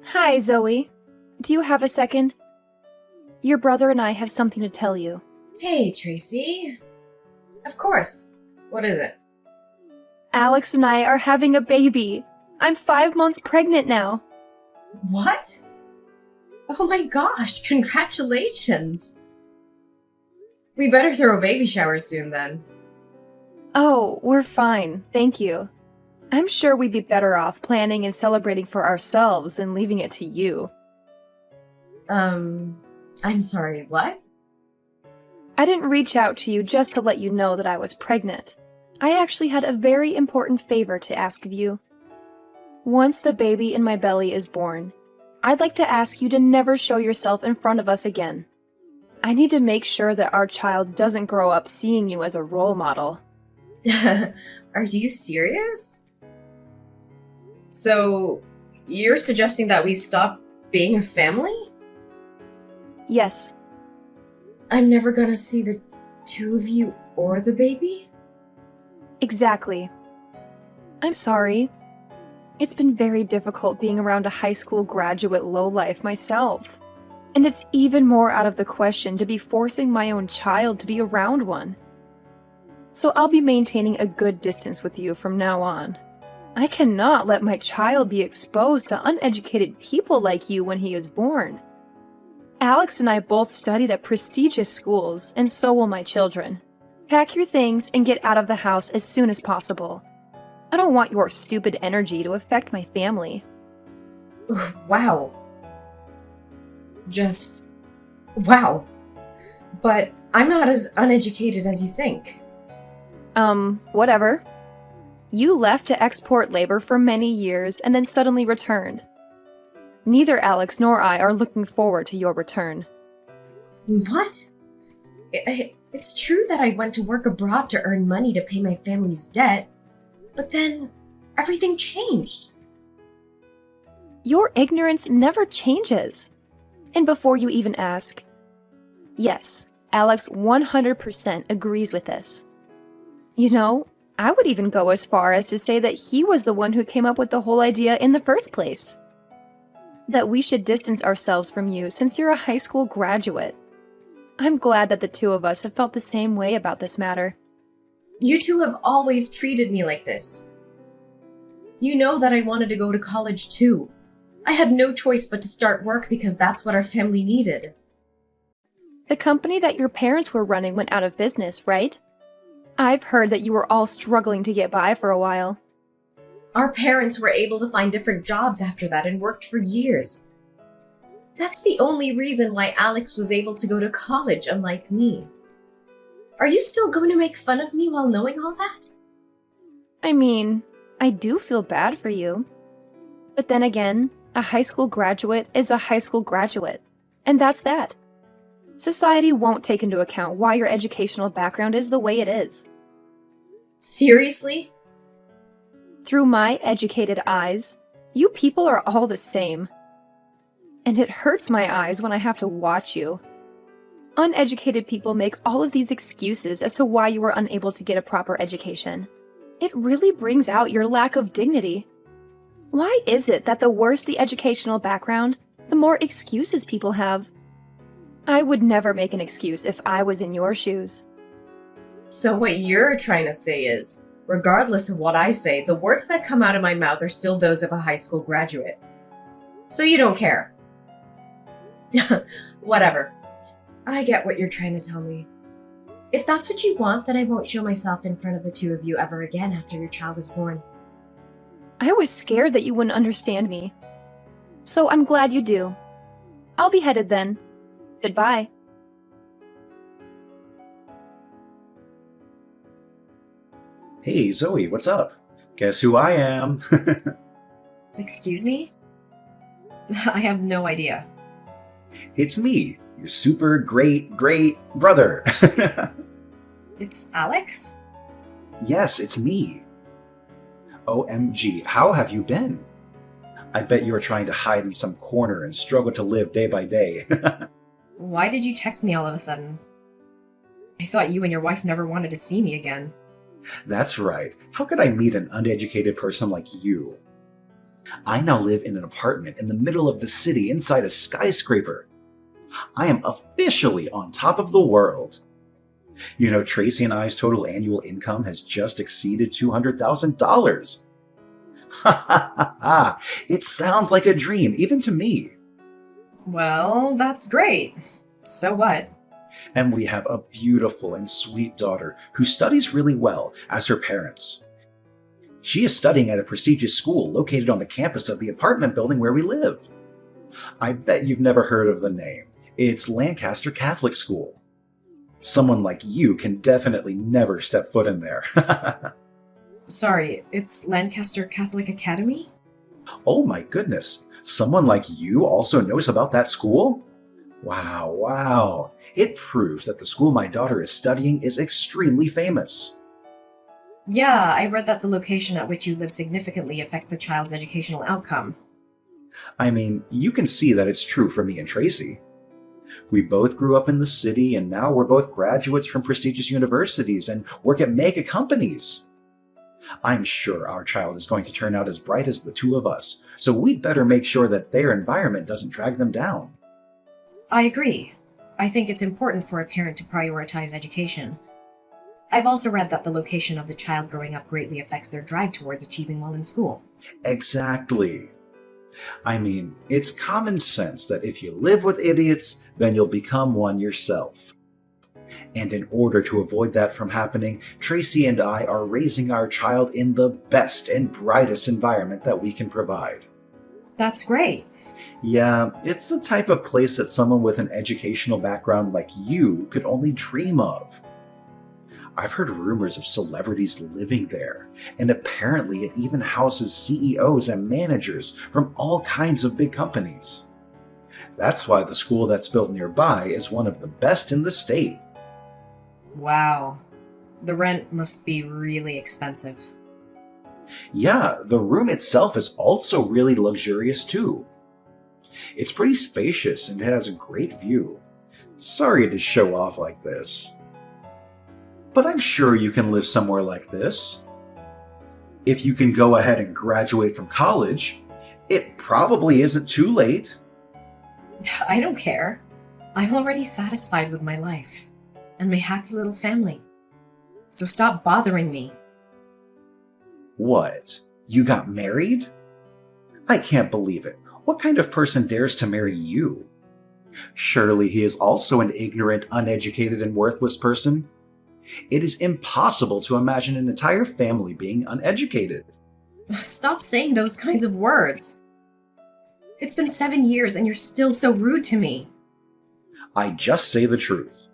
Hi, Zoe. Do you have a second? Your brother and I have something to tell you. Hey, Tracy. Of course. What is it? Alex and I are having a baby. I'm 5 months pregnant now. What? Oh my gosh, congratulations. We better throw a baby shower soon then. Oh, we're fine, thank you. I'm sure we'd be better off planning and celebrating for ourselves than leaving it to you. I'm sorry, what? I didn't reach out to you just to let you know that I was pregnant. I actually had a very important favor to ask of you. Once the baby in my belly is born, I'd like to ask you to never show yourself in front of us again. I need to make sure that our child doesn't grow up seeing you as a role model. Are you serious? So, you're suggesting that we stop being a family? Yes, I'm never gonna see the two of you or the baby? exactly. I'm sorry. It's been very difficult being around a high school graduate lowlife myself. And it's even more out of the question to be forcing my own child to be around one. So I'll be maintaining a good distance with you from now on. I cannot let my child be exposed to uneducated people like you when he is born. Alex and I both studied at prestigious schools, and so will my children. Pack your things and get out of the house as soon as possible. I don't want your stupid energy to affect my family. Wow. Just. Wow. But I'm not as uneducated as you think. Whatever. You left to export labor for many years and then suddenly returned. Neither Alex nor I are looking forward to your return. What? It's true that I went to work abroad to earn money to pay my family's debt, but then everything changed. Your ignorance never changes. And before you even ask, yes, Alex 100% agrees with this. You know, I would even go as far as to say that he was the one who came up with the whole idea in the first place. That we should distance ourselves from you since you're a high school graduate. I'm glad that the two of us have felt the same way about this matter. You two have always treated me like this. You know that I wanted to go to college too. I had no choice but to start work because that's what our family needed. The company that your parents were running went out of business, right? I've heard that you were all struggling to get by for a while. Our parents were able to find different jobs after that and worked for years. That's the only reason why Alex was able to go to college, unlike me. Are you still going to make fun of me while knowing all that? I mean, I do feel bad for you. But then again, a high school graduate is a high school graduate. And that's that. Society won't take into account why your educational background is the way it is. Seriously? Through my educated eyes, you people are all the same. And it hurts my eyes when I have to watch you. Uneducated people make all of these excuses as to why you were unable to get a proper education. It really brings out your lack of dignity. Why is it that the worse the educational background, the more excuses people have? I would never make an excuse if I was in your shoes. So what you're trying to say is, regardless of what I say, the words that come out of my mouth are still those of a high school graduate. So you don't care. Whatever. I get what you're trying to tell me. If that's what you want, then I won't show myself in front of the two of you ever again after your child is born. I was scared that you wouldn't understand me. So I'm glad you do. I'll be headed then. Goodbye. Hey, Zoe, what's up? Guess who I am? Excuse me? I have no idea. It's me, your super great brother. It's Alex? Yes, it's me. OMG, how have you been? I bet you are trying to hide in some corner and struggle to live day by day. Why did you text me all of a sudden? I thought you and your wife never wanted to see me again. That's right. How could I meet an uneducated person like you? I now live in an apartment in the middle of the city inside a skyscraper. I am officially on top of the world. You know, Tracy and I's total annual income has just exceeded $200,000. Ha ha ha ha! It sounds like a dream, even to me. Well, that's great. So what? And we have a beautiful and sweet daughter who studies really well, as her parents. She is studying at a prestigious school located on the campus of the apartment building where we live. I bet you've never heard of the name. It's Lancaster Catholic School. Someone like you can definitely never step foot in there. Sorry, it's Lancaster Catholic Academy? Oh my goodness, someone like you also knows about that school? Wow, wow. It proves that the school my daughter is studying is extremely famous. Yeah, I read that the location at which you live significantly affects the child's educational outcome. I mean, you can see that it's true for me and Tracy. We both grew up in the city, and now we're both graduates from prestigious universities and work at mega companies. I'm sure our child is going to turn out as bright as the two of us, so we'd better make sure that their environment doesn't drag them down. I agree. I think it's important for a parent to prioritize education. I've also read that the location of the child growing up greatly affects their drive towards achieving well in school. Exactly. I mean, it's common sense that if you live with idiots, then you'll become one yourself. And in order to avoid that from happening, Tracy and I are raising our child in the best and brightest environment that we can provide. That's great. Yeah, it's the type of place that someone with an educational background like you could only dream of. I've heard rumors of celebrities living there, and apparently it even houses CEOs and managers from all kinds of big companies. That's why the school that's built nearby is one of the best in the state. Wow. The rent must be really expensive. Yeah, the room itself is also really luxurious too. It's pretty spacious and has a great view. Sorry to show off like this. But I'm sure you can live somewhere like this. If you can go ahead and graduate from college, it probably isn't too late. I don't care. I'm already satisfied with my life and my happy little family. So stop bothering me. What? You got married? I can't believe it. What kind of person dares to marry you? Surely he is also an ignorant, uneducated, and worthless person. It is impossible to imagine an entire family being uneducated. Stop saying those kinds of words. It's been 7 years and you're still so rude to me. I just say the truth.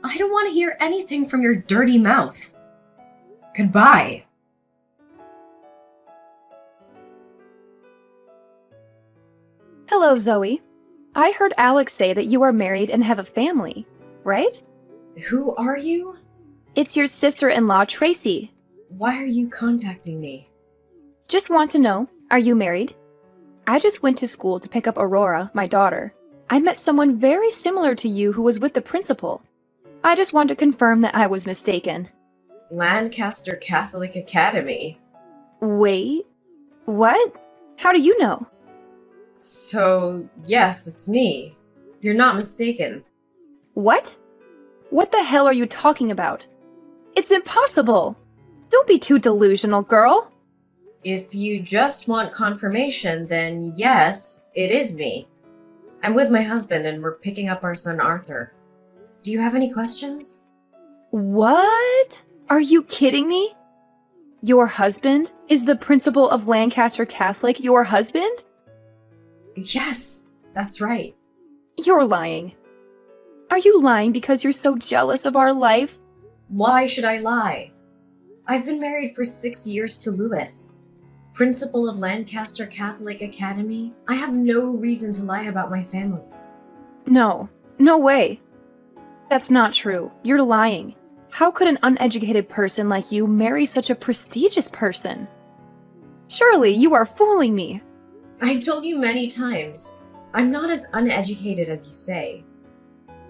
I don't want to hear anything from your dirty mouth. Goodbye. Hello, Zoe. I heard Alex say that you are married and have a family, right? Who are you? It's your sister-in-law, Tracy. Why are you contacting me? Just want to know, are you married? I just went to school to pick up Aurora, my daughter. I met someone very similar to you who was with the principal. I just want to confirm that I was mistaken. Lancaster Catholic Academy. Wait, what? How do you know? So, yes, it's me. You're not mistaken. What? What the hell are you talking about? It's impossible! Don't be too delusional, girl! If you just want confirmation, then yes, it is me. I'm with my husband and we're picking up our son Arthur. Do you have any questions? What? Are you kidding me? Your husband? Is the principal of Lancaster Catholic your husband? Yes, that's right. You're lying. Are you lying because you're so jealous of our life? Why should I lie? I've been married for 6 years to Lewis, principal of Lancaster Catholic Academy. I have no reason to lie about my family. No way. That's not true. You're lying. How could an uneducated person like you marry such a prestigious person? Surely you are fooling me. I've told you many times, I'm not as uneducated as you say.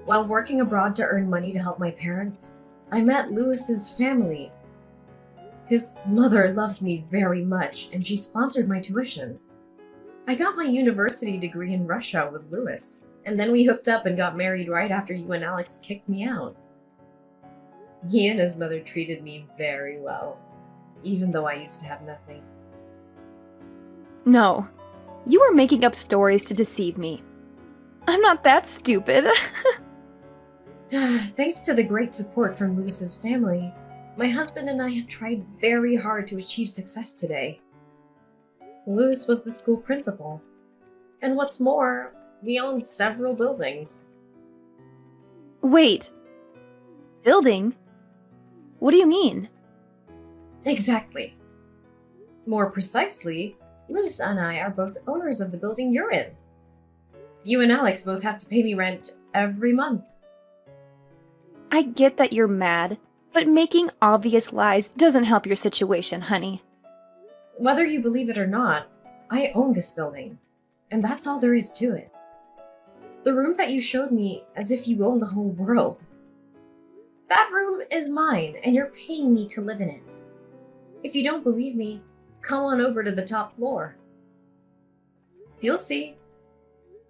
While working abroad to earn money to help my parents, I met Lewis's family. His mother loved me very much, and she sponsored my tuition. I got my university degree in Russia with Louis, and then we hooked up and got married right after you and Alex kicked me out. He and his mother treated me very well, even though I used to have nothing. No, you are making up stories to deceive me. I'm not that stupid. Thanks to the great support from Louis's family, my husband and I have tried very hard to achieve success today. Louis was the school principal. And what's more, we own several buildings. Wait. Building? What do you mean? Exactly. More precisely, Louis and I are both owners of the building you're in. You and Alex both have to pay me rent every month. I get that you're mad, but making obvious lies doesn't help your situation, honey. Whether you believe it or not, I own this building, and that's all there is to it. The room that you showed me as if you own the whole world. That room is mine, and you're paying me to live in it. If you don't believe me, come on over to the top floor. You'll see.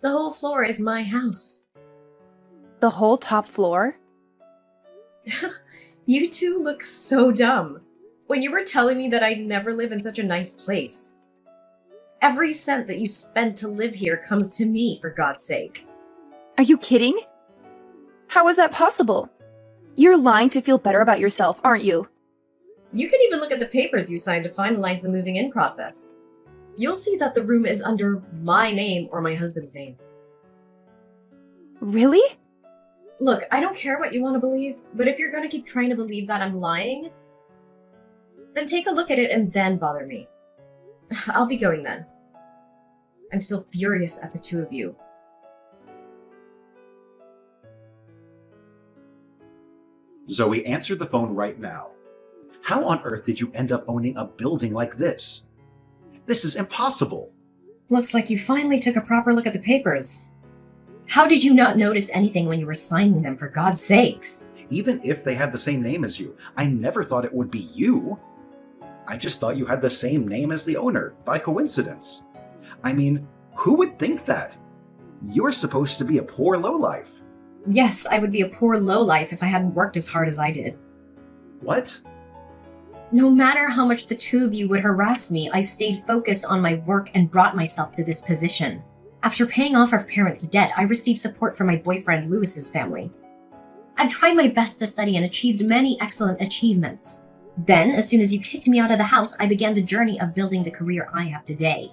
The whole floor is my house. The whole top floor? You two look so dumb when you were telling me that I'd never live in such a nice place. Every cent that you spent to live here comes to me, for God's sake. Are you kidding? How is that possible? You're lying to feel better about yourself, aren't you? You can even look at the papers you signed to finalize the moving in process. You'll see that the room is under my name or my husband's name. Really? Look, I don't care what you want to believe, but if you're going to keep trying to believe that I'm lying, then take a look at it and then bother me. I'll be going then. I'm still furious at the two of you. Zoe, answer the phone right now. How on earth did you end up owning a building like this? This is impossible. Looks like you finally took a proper look at the papers. How did you not notice anything when you were signing them, for God's sakes? Even if they had the same name as you, I never thought it would be you. I just thought you had the same name as the owner, by coincidence. I mean, who would think that? You're supposed to be a poor lowlife. Yes, I would be a poor lowlife if I hadn't worked as hard as I did. What? No matter how much the two of you would harass me, I stayed focused on my work and brought myself to this position. After paying off our parents' debt, I received support from my boyfriend Louis's family. I've tried my best to study and achieved many excellent achievements. Then, as soon as you kicked me out of the house, I began the journey of building the career I have today.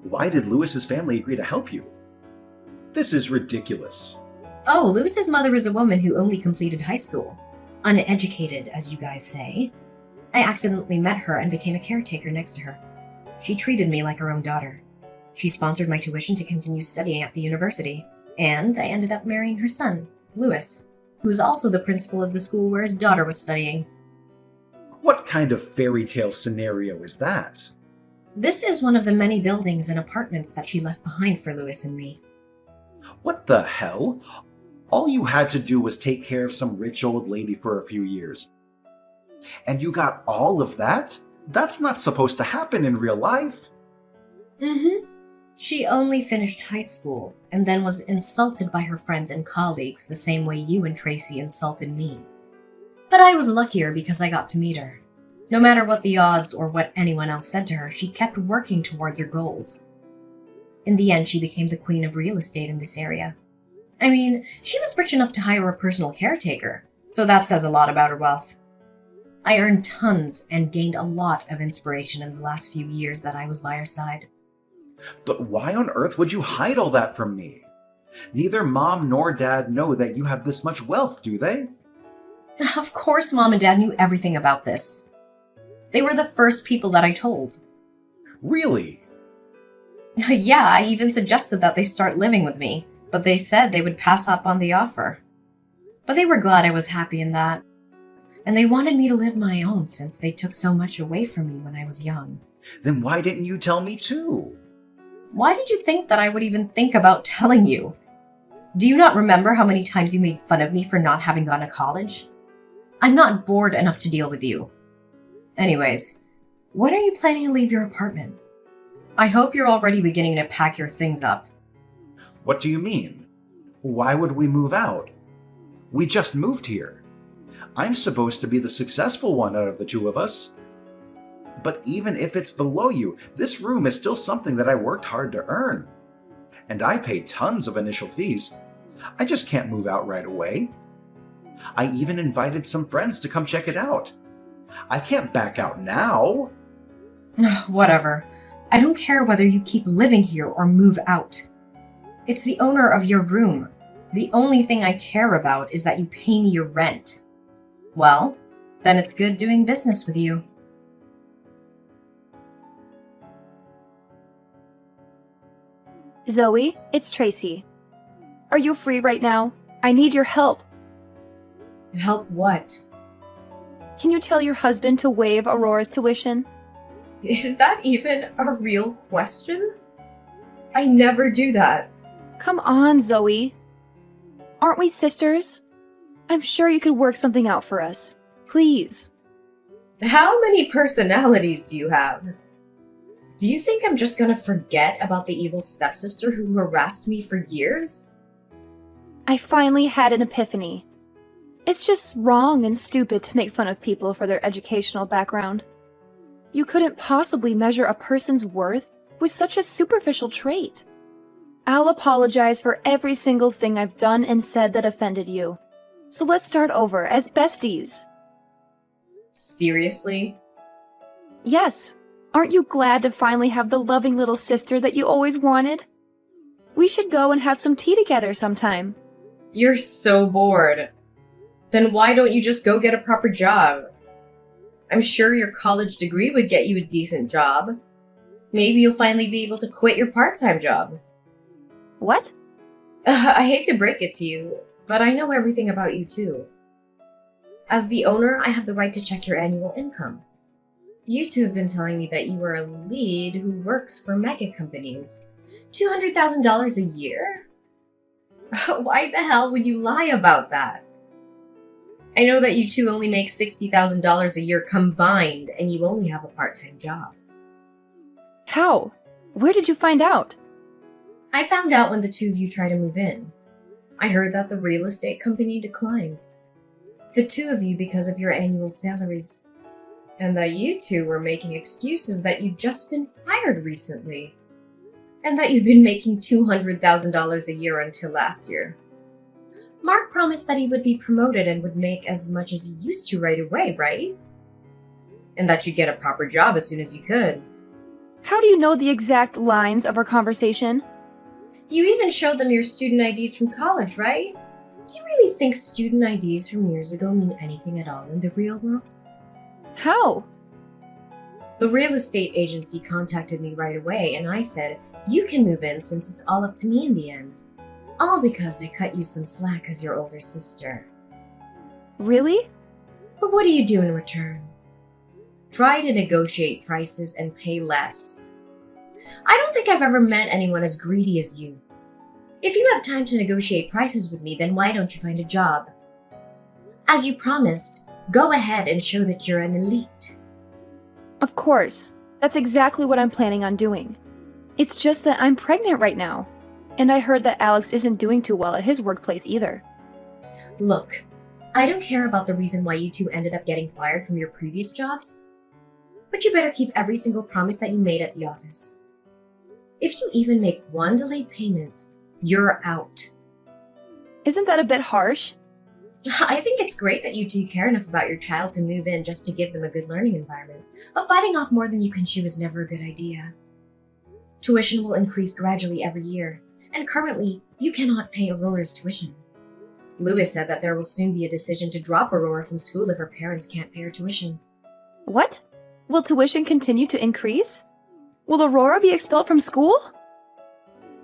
Why did Louis's family agree to help you? This is ridiculous. Oh, Louis's mother is a woman who only completed high school. Uneducated, as you guys say. I accidentally met her and became a caretaker next to her. She treated me like her own daughter. She sponsored my tuition to continue studying at the university, and I ended up marrying her son, Louis, who is also the principal of the school where his daughter was studying. What kind of fairy tale scenario is that? This is one of the many buildings and apartments that she left behind for Louis and me. What the hell? All you had to do was take care of some rich old lady for a few years. And you got all of that? That's not supposed to happen in real life. Mm-hmm. She only finished high school and then was insulted by her friends and colleagues the same way you and Tracy insulted me. But I was luckier because I got to meet her. No matter what the odds or what anyone else said to her, she kept working towards her goals. In the end, she became the queen of real estate in this area. I mean, she was rich enough to hire a personal caretaker, so that says a lot about her wealth. I earned tons and gained a lot of inspiration in the last few years that I was by her side. But why on earth would you hide all that from me? Neither Mom nor Dad know that you have this much wealth, do they? Of course Mom and Dad knew everything about this. They were the first people that I told. Really? Yeah, I even suggested that they start living with me, but they said they would pass up on the offer. But they were glad I was happy in that. And they wanted me to live my own since they took so much away from me when I was young. Then why didn't you tell me too? Why did you think that I would even think about telling you? Do you not remember how many times you made fun of me for not having gone to college? I'm not bored enough to deal with you. Anyways, when are you planning to leave your apartment? I hope you're already beginning to pack your things up. What do you mean? Why would we move out? We just moved here. I'm supposed to be the successful one out of the two of us. But even if it's below you, this room is still something that I worked hard to earn. And I paid tons of initial fees. I just can't move out right away. I even invited some friends to come check it out. I can't back out now. Whatever. I don't care whether you keep living here or move out. It's the owner of your room. The only thing I care about is that you pay me your rent. Well, then it's good doing business with you. Zoe, it's Tracy. Are you free right now? I need your help. Help what? Can you tell your husband to waive Aurora's tuition? Is that even a real question? I never do that. Come on, Zoe. Aren't we sisters? I'm sure you could work something out for us. Please. How many personalities do you have? Do you think I'm just gonna forget about the evil stepsister who harassed me for years? I finally had an epiphany. It's just wrong and stupid to make fun of people for their educational background. You couldn't possibly measure a person's worth with such a superficial trait. I'll apologize for every single thing I've done and said that offended you. So let's start over as besties. Seriously? Yes. Aren't you glad to finally have the loving little sister that you always wanted? We should go and have some tea together sometime. You're so bored. Then why don't you just go get a proper job? I'm sure your college degree would get you a decent job. Maybe you'll finally be able to quit your part-time job. What? I hate to break it to you, but I know everything about you too. As the owner, I have the right to check your annual income. You two have been telling me that you are a lead who works for mega companies. $200,000 a year? Why the hell would you lie about that? I know that you two only make $60,000 a year combined, and you only have a part-time job. How? Where did you find out? I found out when the two of you tried to move in. I heard that the real estate company declined. The two of you because of your annual salaries. And that you two were making excuses that you'd just been fired recently. And that you'd been making $200,000 a year until last year. Mark promised that he would be promoted and would make as much as he used to right away, right? And that you'd get a proper job as soon as you could. How do you know the exact lines of our conversation? You even showed them your student IDs from college, right? Do you really think student IDs from years ago mean anything at all in the real world? How? The real estate agency contacted me right away, and I said, you can move in since it's all up to me in the end. All because I cut you some slack as your older sister. Really? But what do you do in return? Try to negotiate prices and pay less. I don't think I've ever met anyone as greedy as you. If you have time to negotiate prices with me, then why don't you find a job? As you promised, go ahead and show that you're an elite. Of course. That's exactly what I'm planning on doing. It's just that I'm pregnant right now. And I heard that Alex isn't doing too well at his workplace either. Look, I don't care about the reason why you two ended up getting fired from your previous jobs, but you better keep every single promise that you made at the office. If you even make one delayed payment, you're out. Isn't that a bit harsh? I think it's great that you two care enough about your child to move in just to give them a good learning environment, but biting off more than you can chew is never a good idea. Tuition will increase gradually every year, and currently, you cannot pay Aurora's tuition. Lewis said that there will soon be a decision to drop Aurora from school if her parents can't pay her tuition. What? Will tuition continue to increase? Will Aurora be expelled from school?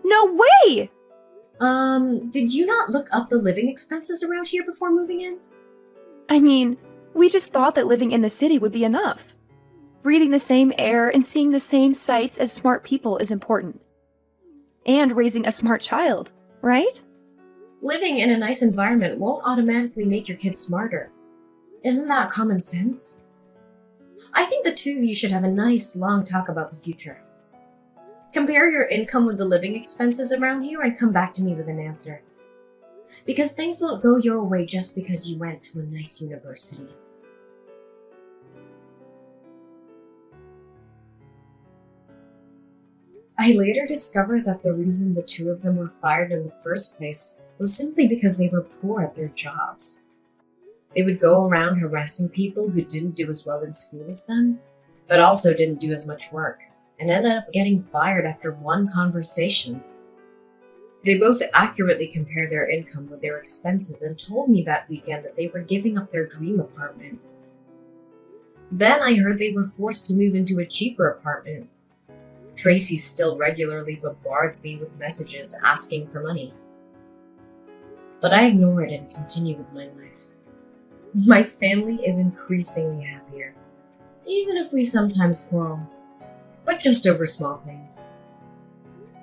No way! Did you not look up the living expenses around here before moving in? I mean, we just thought that living in the city would be enough. Breathing the same air and seeing the same sights as smart people is important. And raising a smart child, right? Living in a nice environment won't automatically make your kids smarter. Isn't that common sense? I think the two of you should have a nice long talk about the future. Compare your income with the living expenses around here and come back to me with an answer. Because things won't go your way just because you went to a nice university. I later discovered that the reason the two of them were fired in the first place was simply because they were poor at their jobs. They would go around harassing people who didn't do as well in school as them, but also didn't do as much work, and ended up getting fired after one conversation. They both accurately compared their income with their expenses and told me that weekend that they were giving up their dream apartment. Then I heard they were forced to move into a cheaper apartment. Tracy still regularly bombards me with messages asking for money. But I ignore it and continue with my life. My family is increasingly happier, even if we sometimes quarrel, but just over small things.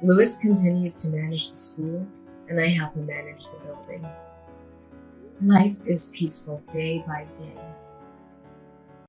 Lewis continues to manage the school, and I help him manage the building. Life is peaceful day by day.